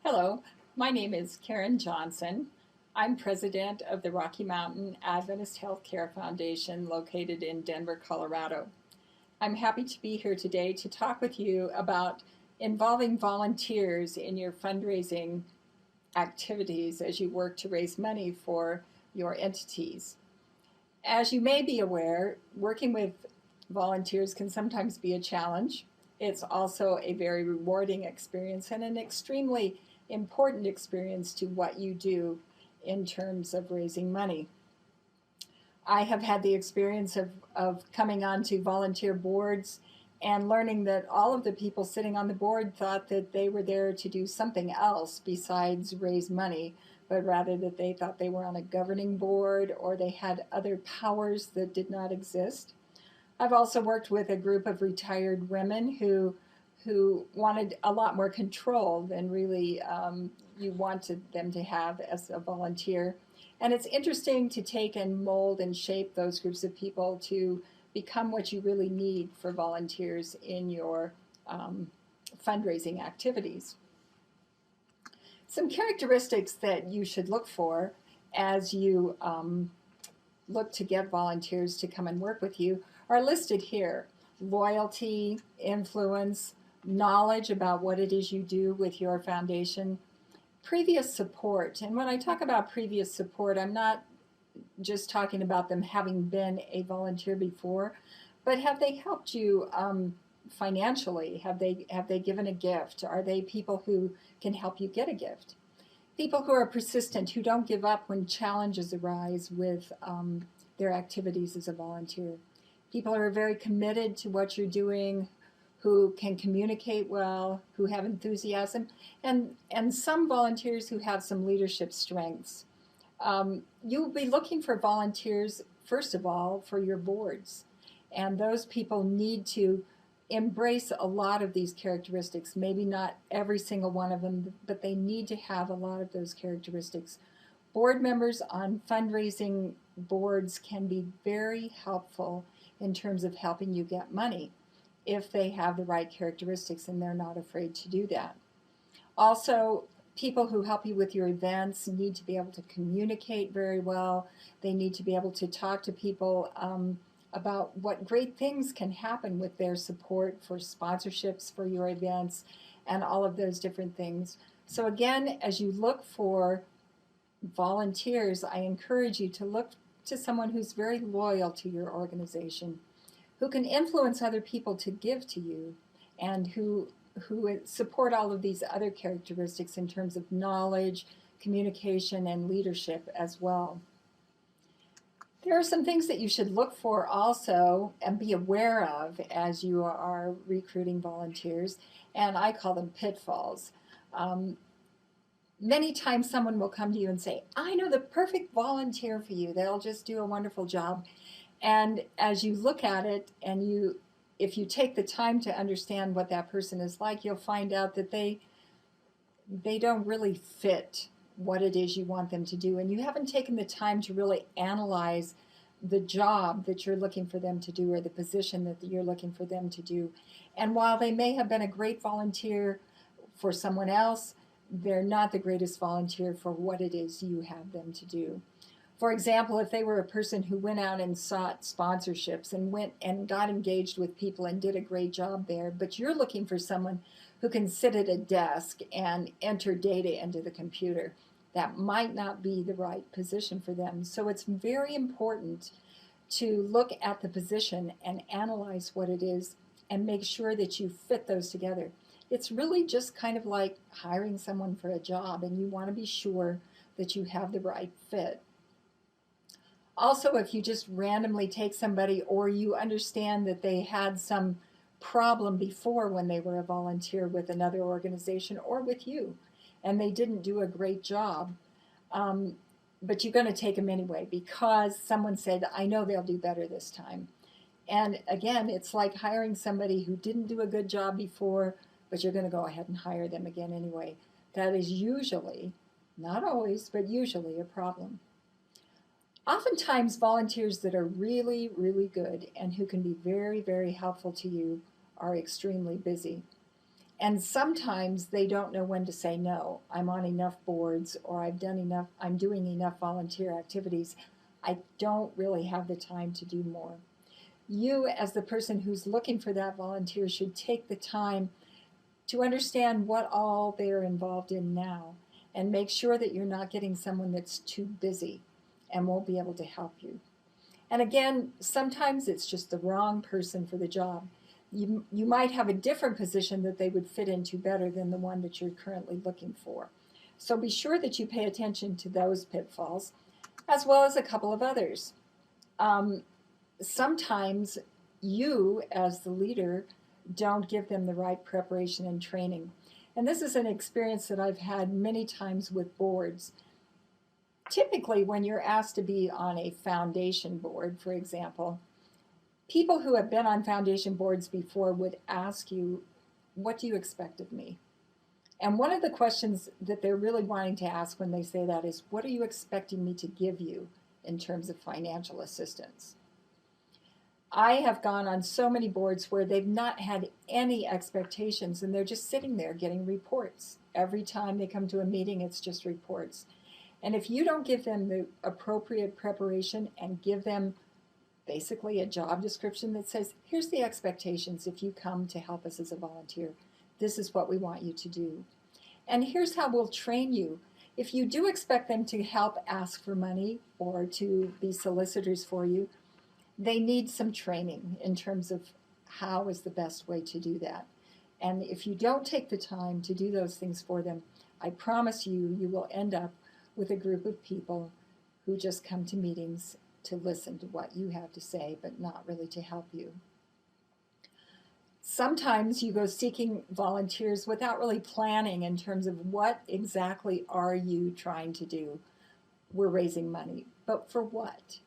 Hello, my name is Karen Johnson. I'm president of the Rocky Mountain Adventist Healthcare Foundation located in Denver, Colorado. I'm happy to be here today to talk with you about involving volunteers in your fundraising activities as you work to raise money for your entities. As you may be aware, working with volunteers can sometimes be a challenge. It's also a very rewarding experience and an extremely important experience to what you do in terms of raising money. I have had the experience of coming onto volunteer boards and learning that all of the people sitting on the board thought that they were there to do something else besides raise money, but rather that they thought they were on a governing board or they had other powers that did not exist. I've also worked with a group of retired women who wanted a lot more control than really you wanted them to have as a volunteer. And it's interesting to take and mold and shape those groups of people to become what you really need for volunteers in your fundraising activities. Some characteristics that you should look for as you look to get volunteers to come and work with you are listed here. Loyalty, influence, knowledge about what it is you do with your foundation, previous support. And when I talk about previous support, I'm not just talking about them having been a volunteer before, but have they helped you financially? Have they given a gift? Are they people who can help you get a gift? People who are persistent, who don't give up when challenges arise with their activities as a volunteer. People who are very committed to what you're doing, who can communicate well, who have enthusiasm, and some volunteers who have some leadership strengths. You'll be looking for volunteers, first of all, for your boards. And those people need to embrace a lot of these characteristics, maybe not every single one of them, but they need to have a lot of those characteristics. Board members on fundraising boards can be very helpful in terms of helping you get money if they have the right characteristics and they're not afraid to do that. Also, people who help you with your events need to be able to communicate very well. They need to be able to talk to people about what great things can happen with their support for sponsorships for your events and all of those different things. So again, as you look for volunteers, I encourage you to look to someone who's very loyal to your organization, who can influence other people to give to you, and who support all of these other characteristics in terms of knowledge, communication, and leadership as well. There are some things that you should look for also and be aware of as you are recruiting volunteers, and I call them pitfalls. Many times someone will come to you and say, I know the perfect volunteer for you. They'll just do a wonderful job. And as you look at it and if you take the time to understand what that person is like, you'll find out that they don't really fit what it is you want them to do. And you haven't taken the time to really analyze the job that you're looking for them to do or the position that you're looking for them to do. And while they may have been a great volunteer for someone else, they're not the greatest volunteer for what it is you have them to do. For example, if they were a person who went out and sought sponsorships and went and got engaged with people and did a great job there, but you're looking for someone who can sit at a desk and enter data into the computer, that might not be the right position for them. So it's very important to look at the position and analyze what it is and make sure that you fit those together. It's really just kind of like hiring someone for a job, and you want to be sure that you have the right fit. Also, if you just randomly take somebody or you understand that they had some problem before when they were a volunteer with another organization or with you, and they didn't do a great job, but you're going to take them anyway because someone said, I know they'll do better this time. And again, it's like hiring somebody who didn't do a good job before, but you're going to go ahead and hire them again anyway. That is usually, not always, but usually a problem. Oftentimes, volunteers that are really, really good and who can be very, very helpful to you are extremely busy. And sometimes they don't know when to say no. I'm on enough boards, or I'm doing enough volunteer activities. I don't really have the time to do more. You, as the person who's looking for that volunteer, should take the time to understand what all they're involved in now and make sure that you're not getting someone that's too busy and won't be able to help you. And again, sometimes it's just the wrong person for the job. You might have a different position that they would fit into better than the one that you're currently looking for. So be sure that you pay attention to those pitfalls, as well as a couple of others. Sometimes you, as the leader, don't give them the right preparation and training. And this is an experience that I've had many times with boards. Typically, when you're asked to be on a foundation board, for example, people who have been on foundation boards before would ask you, what do you expect of me? And one of the questions that they're really wanting to ask when they say that is, what are you expecting me to give you in terms of financial assistance? I have gone on so many boards where they've not had any expectations and they're just sitting there getting reports. Every time they come to a meeting, it's just reports. And if you don't give them the appropriate preparation and give them basically a job description that says, here's the expectations if you come to help us as a volunteer. This is what we want you to do. And here's how we'll train you. If you do expect them to help ask for money or to be solicitors for you, they need some training in terms of how is the best way to do that. And if you don't take the time to do those things for them, I promise you, you will end up with a group of people who just come to meetings to listen to what you have to say, but not really to help you. Sometimes you go seeking volunteers without really planning in terms of what exactly are you trying to do. We're raising money, but for what?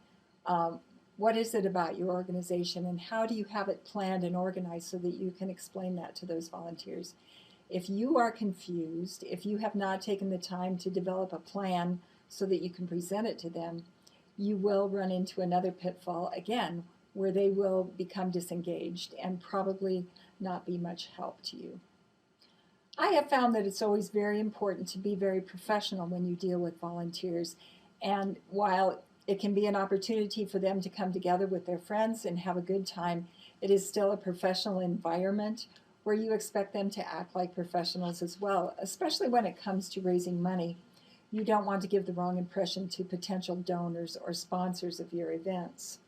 What is it about your organization, and how do you have it planned and organized so that you can explain that to those volunteers? If you are confused, if you have not taken the time to develop a plan so that you can present it to them, you will run into another pitfall again, where they will become disengaged and probably not be much help to you. I have found that it's always very important to be very professional when you deal with volunteers. And while it can be an opportunity for them to come together with their friends and have a good time, it is still a professional environment where you expect them to act like professionals as well, especially when it comes to raising money. You don't want to give the wrong impression to potential donors or sponsors of your events.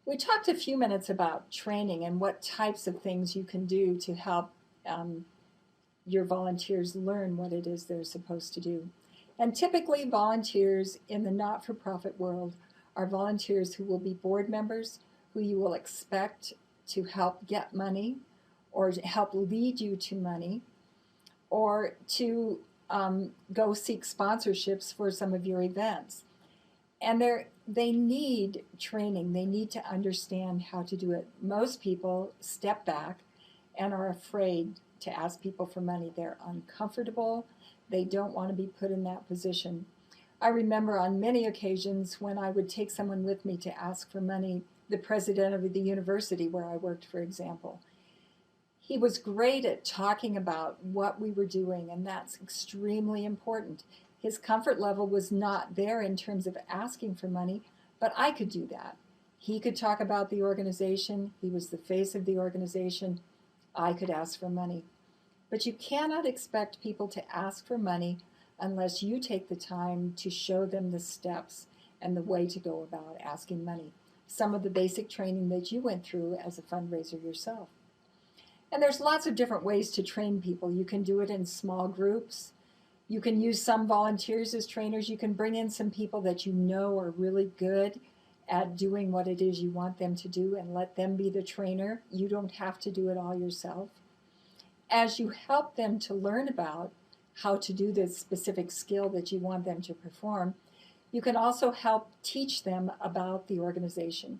We talked a few minutes about training and what types of things you can do to help your volunteers learn what it is they're supposed to do. And typically volunteers in the not-for-profit world are volunteers who will be board members, who you will expect to help get money or to help lead you to money, or to go seek sponsorships for some of your events. And they need training. They need to understand how to do it. Most people step back and are afraid to ask people for money. They're uncomfortable. They don't want to be put in that position. I remember on many occasions when I would take someone with me to ask for money, the president of the university where I worked, for example. He was great at talking about what we were doing, and that's extremely important. His comfort level was not there in terms of asking for money, but I could do that. He could talk about the organization. He was the face of the organization. I could ask for money. But you cannot expect people to ask for money unless you take the time to show them the steps and the way to go about asking money. Some of the basic training that you went through as a fundraiser yourself. And there's lots of different ways to train people. You can do it in small groups. You can use some volunteers as trainers. You can bring in some people that you know are really good at doing what it is you want them to do and let them be the trainer. You don't have to do it all yourself. As you help them to learn about how to do this specific skill that you want them to perform, you can also help teach them about the organization.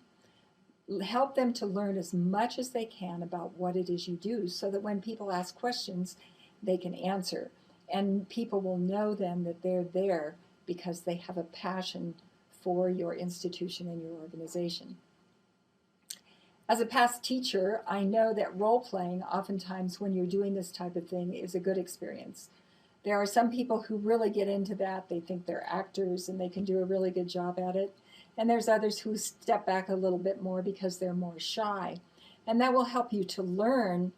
Help them to learn as much as they can about what it is you do so that when people ask questions, they can answer. And people will know then that they're there because they have a passion for your institution and your organization. As a past teacher, I know that role playing, oftentimes when you're doing this type of thing, is a good experience. There are some people who really get into that. They think they're actors and they can do a really good job at it. And there's others who step back a little bit more because they're more shy. And that will help you to learn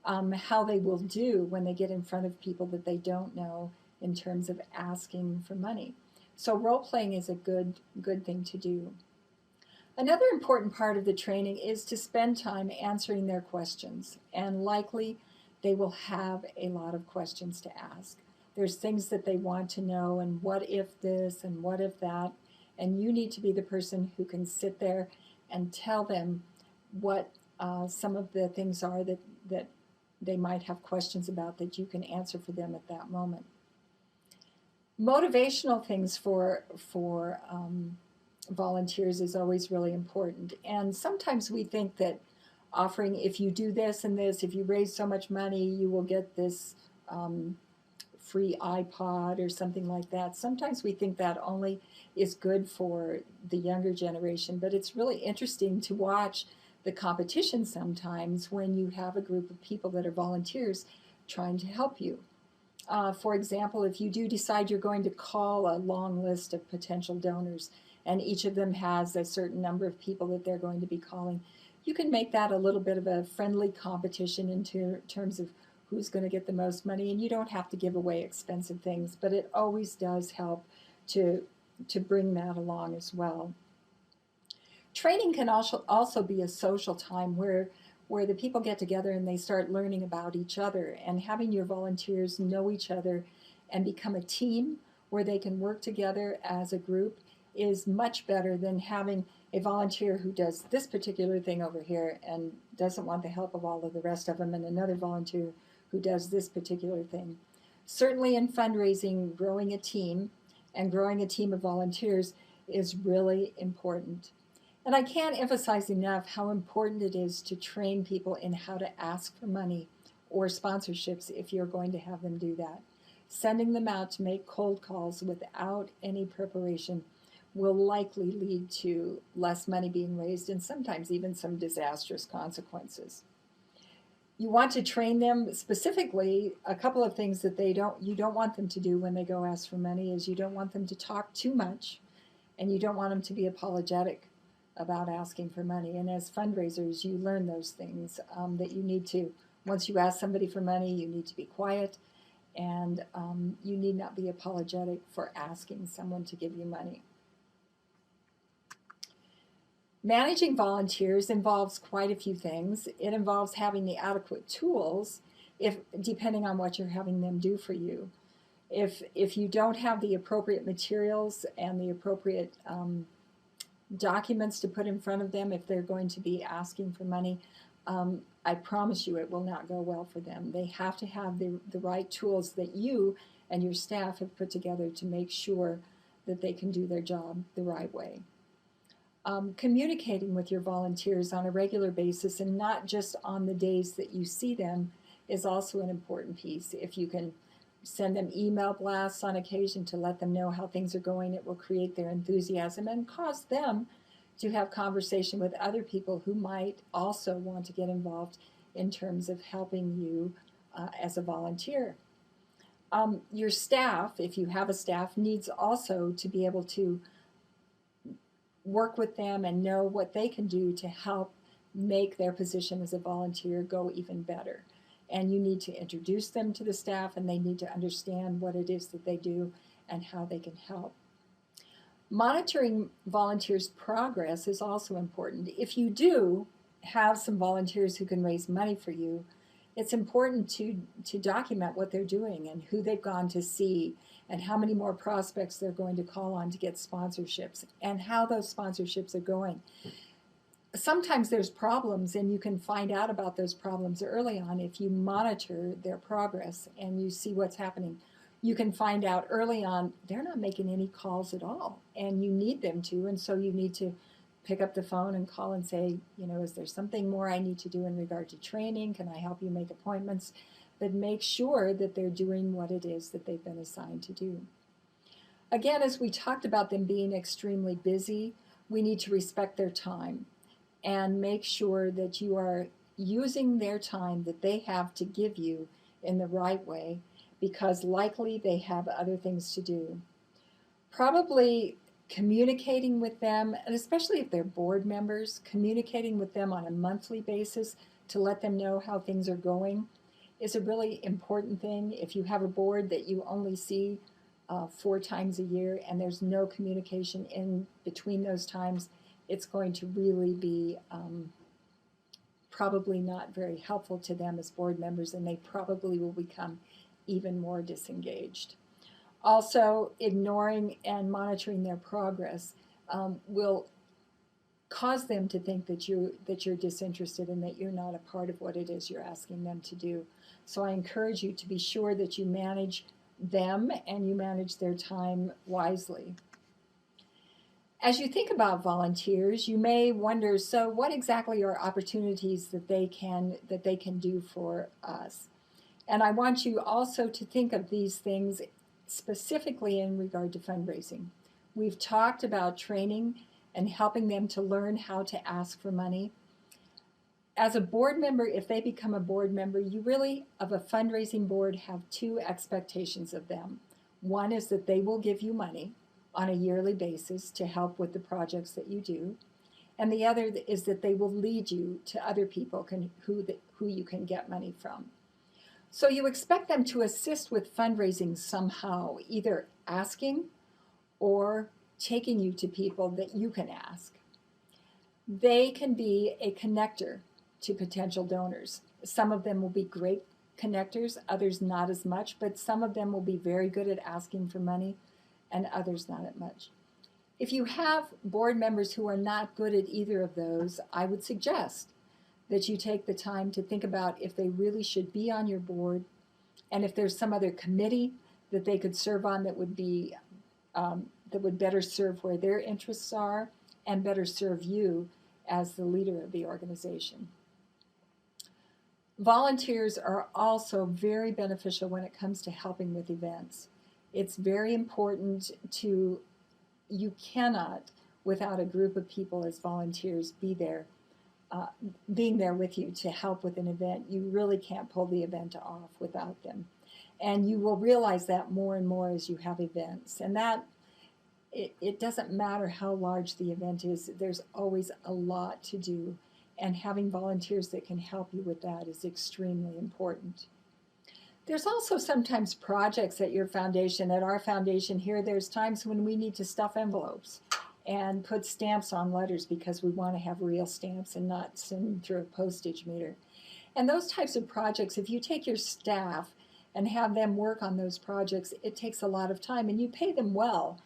how they will do when they get in front of people that they don't know in terms of asking for money. So role playing is a good thing to do. Another important part of the training is to spend time answering their questions, and likely they will have a lot of questions to ask. There's things that they want to know, and what if this and what if that, and you need to be the person who can sit there and tell them what some of the things are that they might have questions about that you can answer for them at that moment. Motivational things for volunteers is always really important. And sometimes we think that offering, if you do this and this, if you raise so much money, you will get this free iPod or something like that. Sometimes we think that only is good for the younger generation, but it's really interesting to watch the competition sometimes when you have a group of people that are volunteers trying to help you. For example, if you do decide you're going to call a long list of potential donors, and each of them has a certain number of people that they're going to be calling, you can make that a little bit of a friendly competition in terms of who's going to get the most money, and you don't have to give away expensive things, but it always does help to bring that along as well. Training can also be a social time where the people get together and they start learning about each other, and having your volunteers know each other and become a team where they can work together as a group is much better than having a volunteer who does this particular thing over here and doesn't want the help of all of the rest of them, and another volunteer who does this particular thing. Certainly in fundraising, growing a team and growing a team of volunteers is really important. And I can't emphasize enough how important it is to train people in how to ask for money or sponsorships if you're going to have them do that. Sending them out to make cold calls without any preparation will likely lead to less money being raised and sometimes even some disastrous consequences. You want to train them specifically. A couple of things that you don't want them to do when they go ask for money is you don't want them to talk too much, and you don't want them to be apologetic about asking for money. And as fundraisers, you learn those things that you need to, once you ask somebody for money, you need to be quiet, and you need not be apologetic for asking someone to give you money. Managing volunteers involves quite a few things. It involves having the adequate tools, depending on what you're having them do for you. If you don't have the appropriate materials and the appropriate documents to put in front of them, if they're going to be asking for money, I promise you it will not go well for them. They have to have the right tools that you and your staff have put together to make sure that they can do their job the right way. Communicating with your volunteers on a regular basis and not just on the days that you see them is also an important piece. If you can send them email blasts on occasion to let them know how things are going, it will create their enthusiasm and cause them to have conversation with other people who might also want to get involved in terms of helping you as a volunteer. Your staff, if you have a staff, needs also to be able to work with them and know what they can do to help make their position as a volunteer go even better. And you need to introduce them to the staff, and they need to understand what it is that they do and how they can help. Monitoring volunteers' progress is also important. If you do have some volunteers who can raise money for you, it's important to document what they're doing and who they've gone to see and how many more prospects they're going to call on to get sponsorships and how those sponsorships are going. Sometimes there's problems, and you can find out about those problems early on if you monitor their progress and you see what's happening. You can find out early on they're not making any calls at all, and you need them to, and so you need to pick up the phone and call and say, is there something more I need to do in regard to training? Can I help you make appointments? But make sure that they're doing what it is that they've been assigned to do. Again, as we talked about them being extremely busy, we need to respect their time. and make sure that you are using their time that they have to give you in the right way, because likely they have other things to do. Probably communicating with them, and especially if they're board members, communicating with them on a monthly basis to let them know how things are going is a really important thing. If you have a board that you only see 4 times a year and there's no communication in between those times, it's going to really be probably not very helpful to them as board members, and they probably will become even more disengaged. Also, ignoring and monitoring their progress will cause them to think that you're disinterested and that you're not a part of what it is you're asking them to do. So I encourage you to be sure that you manage them and you manage their time wisely. As you think about volunteers, you may wonder, so what exactly are opportunities that they can do for us? And I want you also to think of these things specifically in regard to fundraising. We've talked about training and helping them to learn how to ask for money. As a board member, if they become a board member, you really, of a fundraising board, have 2 expectations of them. One is that they will give you money on a yearly basis to help with the projects that you do. And the other is that they will lead you to other people who you can get money from. So you expect them to assist with fundraising somehow, either asking or taking you to people that you can ask. They can be a connector to potential donors. Some of them will be great connectors, others not as much, but some of them will be very good at asking for money and others not as much. If you have board members who are not good at either of those, I would suggest that you take the time to think about if they really should be on your board, and if there's some other committee that they could serve on that would be that would better serve where their interests are and better serve you as the leader of the organization. Volunteers are also very beneficial when it comes to helping with events. It's very important you cannot, without a group of people as volunteers, being there with you to help with an event. You really can't pull the event off without them. And you will realize that more and more as you have events. And that it doesn't matter how large the event is, there's always a lot to do. And having volunteers that can help you with that is extremely important. There's also sometimes projects at your foundation, at our foundation here, there's times when we need to stuff envelopes and put stamps on letters because we want to have real stamps and not send them through a postage meter. And those types of projects, if you take your staff and have them work on those projects, it takes a lot of time, and you pay them well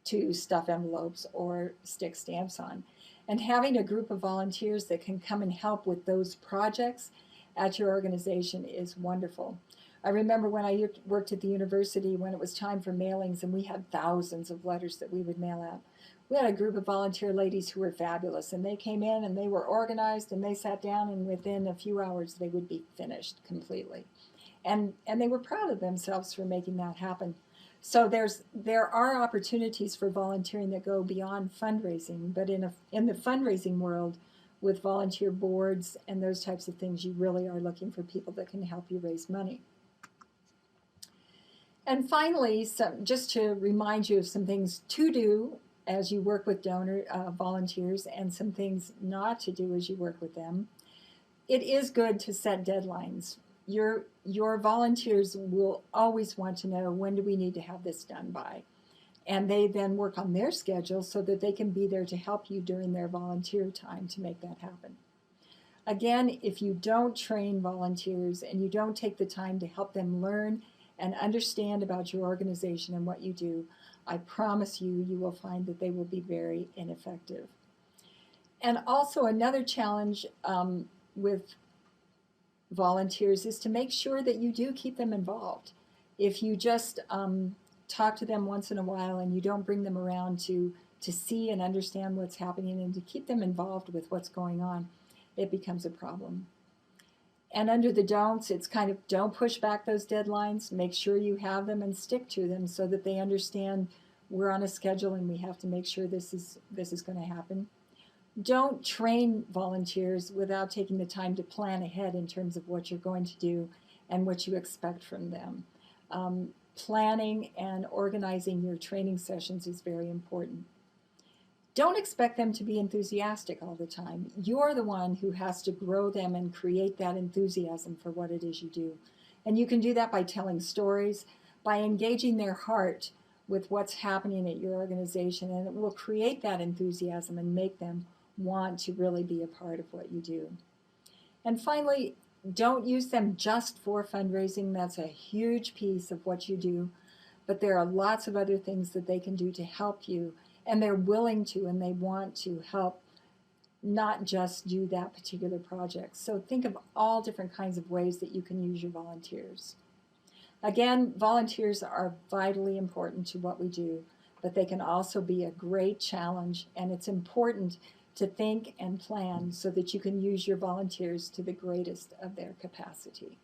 to stuff envelopes or stick stamps on. And having a group of volunteers that can come and help with those projects at your organization is wonderful. I remember when I worked at the university, when it was time for mailings and we had thousands of letters that we would mail out. We had a group of volunteer ladies who were fabulous, and they came in and they were organized and they sat down, and within a few hours they would be finished completely. And they were proud of themselves for making that happen. So there are opportunities for volunteering that go beyond fundraising, but in the fundraising world, with volunteer boards and those types of things, you really are looking for people that can help you raise money. And finally, just to remind you of some things to do as you work with volunteers, and some things not to do as you work with them. It is good to set deadlines. Your volunteers will always want to know, when do we need to have this done by? And they then work on their schedule so that they can be there to help you during their volunteer time to make that happen. Again, if you don't train volunteers and you don't take the time to help them learn and understand about your organization and what you do, I promise you will find that they will be very ineffective. And also another challenge with volunteers is to make sure that you do keep them involved. If you just talk to them once in a while and you don't bring them around to see and understand what's happening and to keep them involved with what's going on, it becomes a problem. And under the don'ts, it's kind of don't push back those deadlines. Make sure you have them and stick to them so that they understand we're on a schedule and we have to make sure this is going to happen. Don't train volunteers without taking the time to plan ahead in terms of what you're going to do and what you expect from them. Planning and organizing your training sessions is very important. Don't expect them to be enthusiastic all the time. You're the one who has to grow them and create that enthusiasm for what it is you do. And you can do that by telling stories, by engaging their heart with what's happening at your organization, and it will create that enthusiasm and make them want to really be a part of what you do. And finally, don't use them just for fundraising. That's a huge piece of what you do, but there are lots of other things that they can do to help you, and they're willing to and they want to help, not just do that particular project. So think of all different kinds of ways that you can use your volunteers. Again, volunteers are vitally important to what we do, but they can also be a great challenge, and it's important to think and plan so that you can use your volunteers to the greatest of their capacity.